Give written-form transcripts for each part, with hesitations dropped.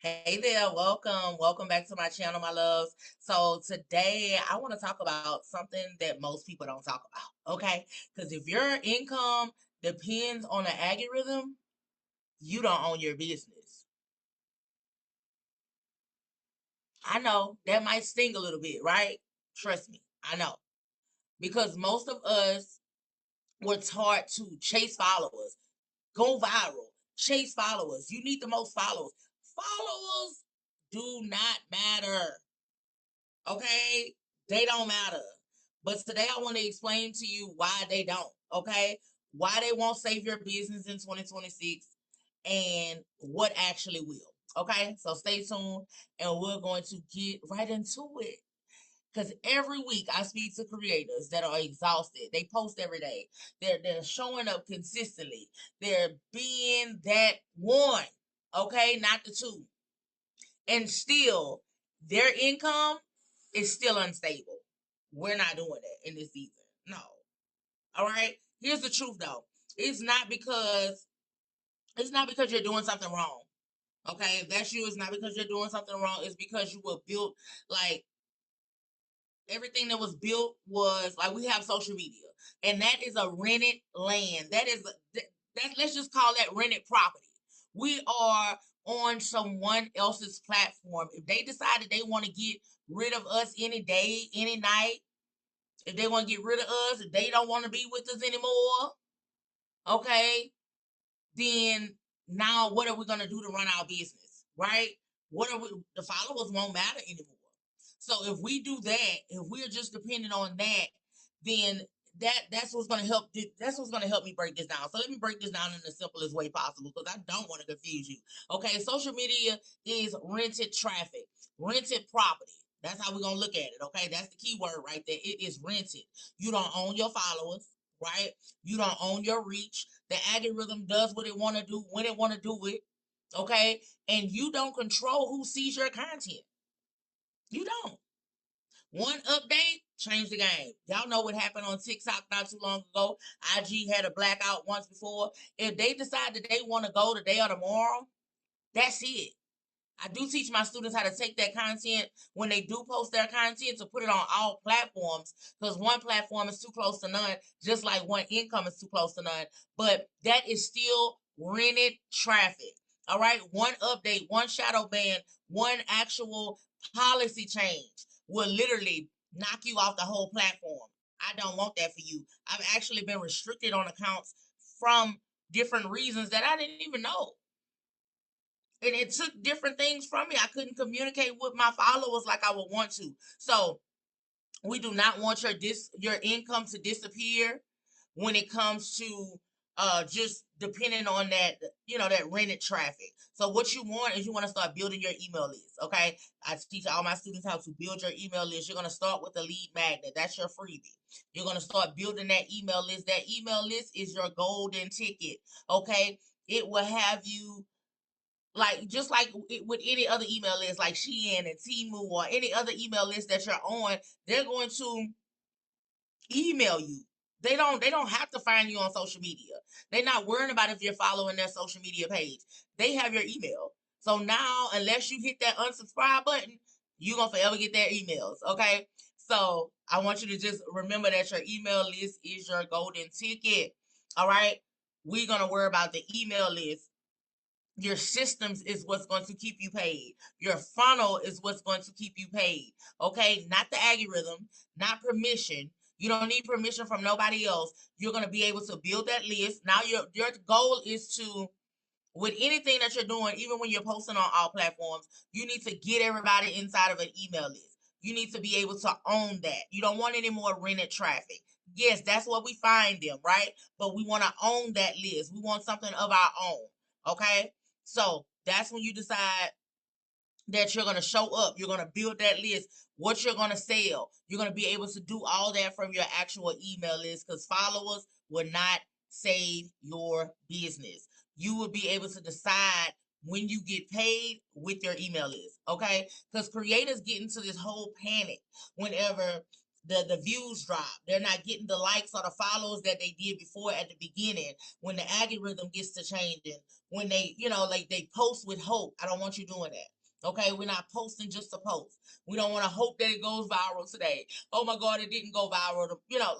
Hey there, welcome back to my channel, my loves. So today I want to talk about something that most people don't talk about, okay? Because if your income depends on the algorithm, you don't own your business. I know that might sting a little bit, right? Trust me, I know. Because most of us were taught to chase followers, go viral, chase followers. You need the most followers. Followers do not matter. Okay? They don't matter. But today I want to explain to you why they don't. Okay? Why they won't save your business in 2026 and what actually will. Okay? So stay tuned and we're going to get right into it. Because every week I speak to creators that are exhausted. They post every day. They're showing up consistently. They're being that one. Okay? Not the two. And still their income is still unstable. We're not doing that in this season. No. All right. Here's the truth though. It's not because it's not because you're doing something wrong. Okay. If that's you, it's not because you're doing something wrong. It's because you were built like everything that was built was like we have social media. And that is a rented land. That let's just call that rented property. We are on someone else's platform. If they decided they want to get rid of us any day, any night, if they want to get rid of us, if they don't want to be with us anymore, okay, then now what are we going to do to run our business, right? What are we, the followers won't matter anymore. So if we do that, if we're just dependent on that, then that's what's going to help. That's what's going to help me break this down. So let me break this down in the simplest way possible because I don't want to confuse you. Okay, social media is rented traffic, rented property. That's how we're gonna look at it. Okay, that's the key word right there. It is rented. You don't own your followers, right? You don't own your reach. The algorithm does what it want to do when it want to do it. Okay, and you don't control who sees your content. You don't. One update changed the game. Y'all know what happened on TikTok not too long ago. IG had a blackout once before. If they decide that they want to go today or tomorrow, that's it. I do teach my students how to take that content when they do post their content to put it on all platforms because one platform is too close to none, just like one income is too close to none. But that is still rented traffic. All right. One update, one shadow ban, one actual policy change will literally knock you off the whole platform. I don't want that for you. I've actually been restricted on accounts from different reasons that I didn't even know, and it took different things from me. I couldn't communicate with my followers like I would want to. So we do not want your income to disappear when it comes to just depending on that, that rented traffic. So what you want is you want to start building your email list. Okay, I teach all my students how to build your email list. You're going to start with a lead magnet. That's your freebie. You're going to start building that email list. That email list is your golden ticket. Okay, it will have you like just like with any other email list like Shein and Temu or any other email list that you're on, they're going to email you. They don't have to find you on social media. They're not worrying about if you're following their social media page. They have your email. So now unless you hit that unsubscribe button, you're gonna forever get their emails. Okay. So I want you to just remember that your email list is your golden ticket. All right. We're gonna worry about the email list. Your systems is what's going to keep you paid. Your funnel is what's going to keep you paid. Okay, not the algorithm, not permission. You don't need permission from nobody else. You're going to be able to build that list. Now your goal is to, with anything that you're doing, even when you're posting on all platforms, you need to get everybody inside of an email list. You need to be able to own that. You don't want any more rented traffic. Yes, that's what we find them, right? But we want to own that list. We want something of our own. Okay? So that's when you decide that you're going to show up. You're going to build that list, what you're going to sell. You're going to be able to do all that from your actual email list because followers will not save your business. You will be able to decide when you get paid with your email list, okay? Because creators get into this whole panic whenever the views drop. They're not getting the likes or the follows that they did before at the beginning. When the algorithm gets to changing, when they, like they post with hope. I don't want you doing that. Okay, we're not posting just to post. We don't want to hope that it goes viral today. Oh my God, it didn't go viral.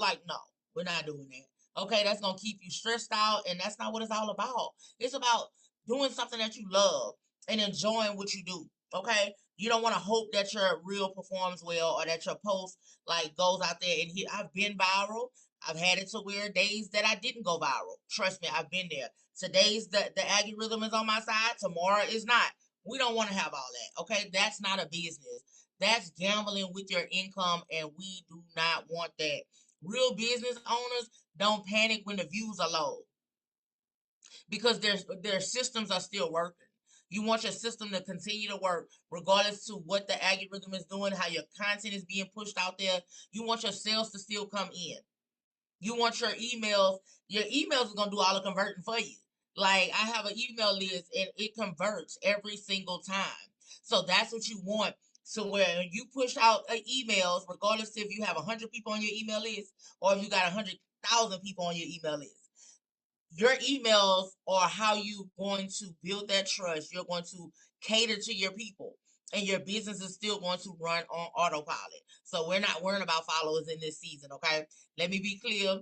Like no, we're not doing that. Okay, that's gonna keep you stressed out, and that's not what it's all about. It's about doing something that you love and enjoying what you do. Okay, you don't want to hope that your reel performs well or that your post like goes out there and hit. I've been viral. I've had it to where days that I didn't go viral. Trust me, I've been there. Today's the algorithm is on my side. Tomorrow is not. We don't want to have all that. Okay, that's not a business. That's gambling with your income, and we do not want that. Real business owners don't panic when the views are low because their systems are still working. You want your system to continue to work regardless to what the algorithm is doing, how your content is being pushed out there. You want your sales to still come in. You want your emails are gonna do all the converting for you. Like I have an email list and it converts every single time. So that's what you want. So when you push out emails, regardless if you have 100 people on your email list or if you got 100,000 people on your email list, your emails are how you going to build that trust. You're going to cater to your people, and your business is still going to run on autopilot. So we're not worrying about followers in this season. Okay, let me be clear.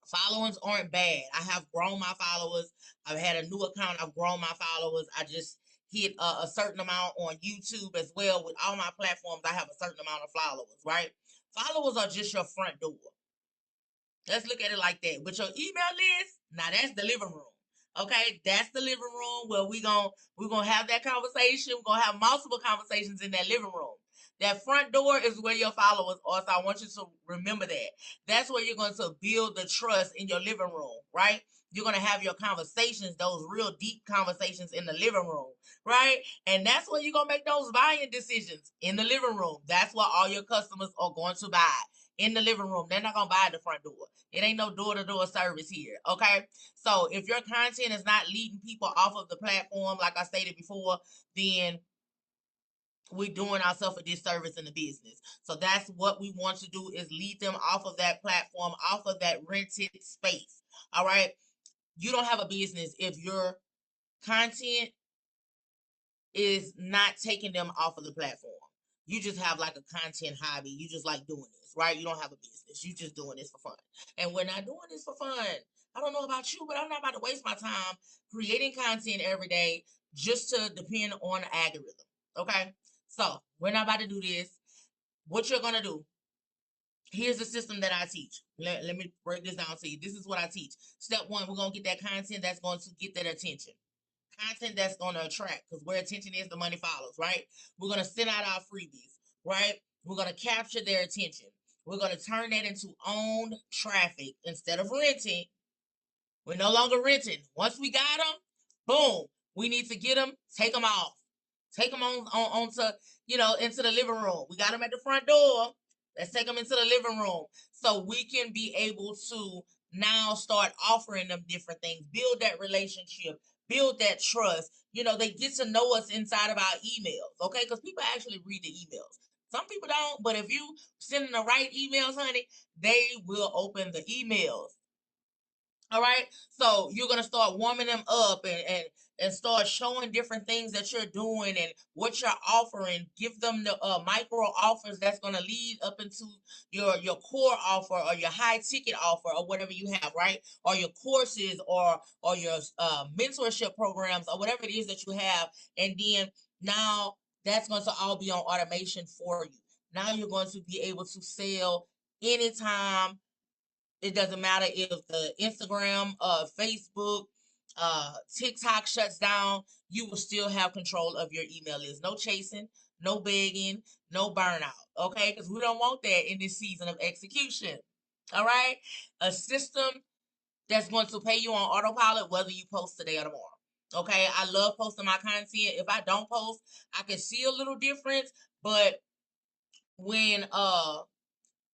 Followings aren't bad. I have grown my followers. I've had a new account. I've grown my followers. I just hit a certain amount on YouTube as well. With all my platforms, I have a certain amount of followers, right? Followers are just your front door. Let's look at it like that. But your email list, now that's the living room. Okay, that's the living room where we're gonna have that conversation. We're gonna have multiple conversations in that living room. That front door is where your followers are. So I want you to remember that. That's where you're going to build the trust in your living room, right? You're going to have your conversations, those real deep conversations in the living room, right? And that's where you're going to make those buying decisions in the living room. That's where all your customers are going to buy in the living room. They're not going to buy at the front door. It ain't no door-to-door service here, okay? So if your content is not leading people off of the platform, like I stated before, then we're doing ourselves a disservice in the business. So that's what we want to do is lead them off of that platform, off of that rented space. All right. You don't have a business if your content is not taking them off of the platform. You just have like a content hobby. You just like doing this, right? You don't have a business. You just doing this for fun. And we're not doing this for fun. I don't know about you, but I'm not about to waste my time creating content every day just to depend on the algorithm. Okay? So we're not about to do this. What you're gonna do, here's the system that I teach. Let me break this down to you. This is what I teach. Step one, we're gonna get that content that's going to get that attention. Content that's going to attract, because where attention is, the money follows, right? We're going to send out our freebies, right? We're going to capture their attention. We're going to turn that into owned traffic instead of renting. We're no longer renting. Once we got them, boom, we need to get them, take them off. Take them onto, into the living room. We got them at the front door. Let's take them into the living room so we can be able to now start offering them different things, build that relationship, build that trust. They get to know us inside of our emails, okay? Because people actually read the emails. Some people don't, but if you send the right emails, honey, they will open the emails. All right. So you're gonna start warming them up and start showing different things that you're doing and what you're offering. Give them the micro offers that's gonna lead up into your core offer or your high ticket offer or whatever you have, right? Or your courses or your mentorship programs or whatever it is that you have. And then now that's going to all be on automation for you. Now you're going to be able to sell anytime. It doesn't matter if the Instagram, Facebook, TikTok shuts down, you will still have control of your email list. No chasing, no begging, no burnout. Okay, because we don't want that in this season of execution. All right, a system that's going to pay you on autopilot whether you post today or tomorrow. Okay, I love posting my content. If I don't post, I can see a little difference, but when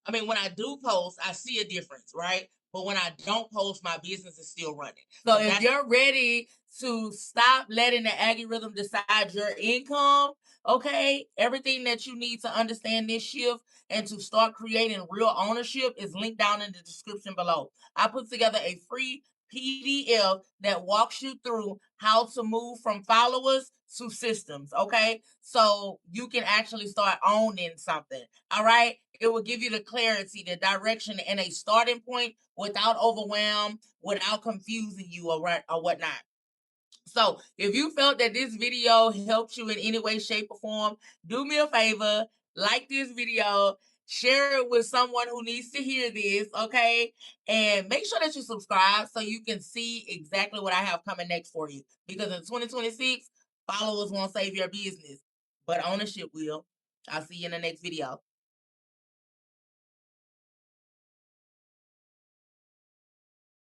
I mean, when I do post, I see a difference, right? But when I don't post, my business is still running. So if you're ready to stop letting the algorithm decide your income, okay, everything that you need to understand this shift and to start creating real ownership is linked down in the description below. I put together a free PDF that walks you through how to move from followers to systems, okay? So you can actually start owning something, all right? It will give you the clarity, the direction, and a starting point without overwhelm, without confusing you or whatnot. So if you felt that this video helped you in any way, shape, or form, do me a favor, like this video, share it with someone who needs to hear this, okay? And make sure that you subscribe so you can see exactly what I have coming next for you. Because in 2026, followers won't save your business, but ownership will. I'll see you in the next video.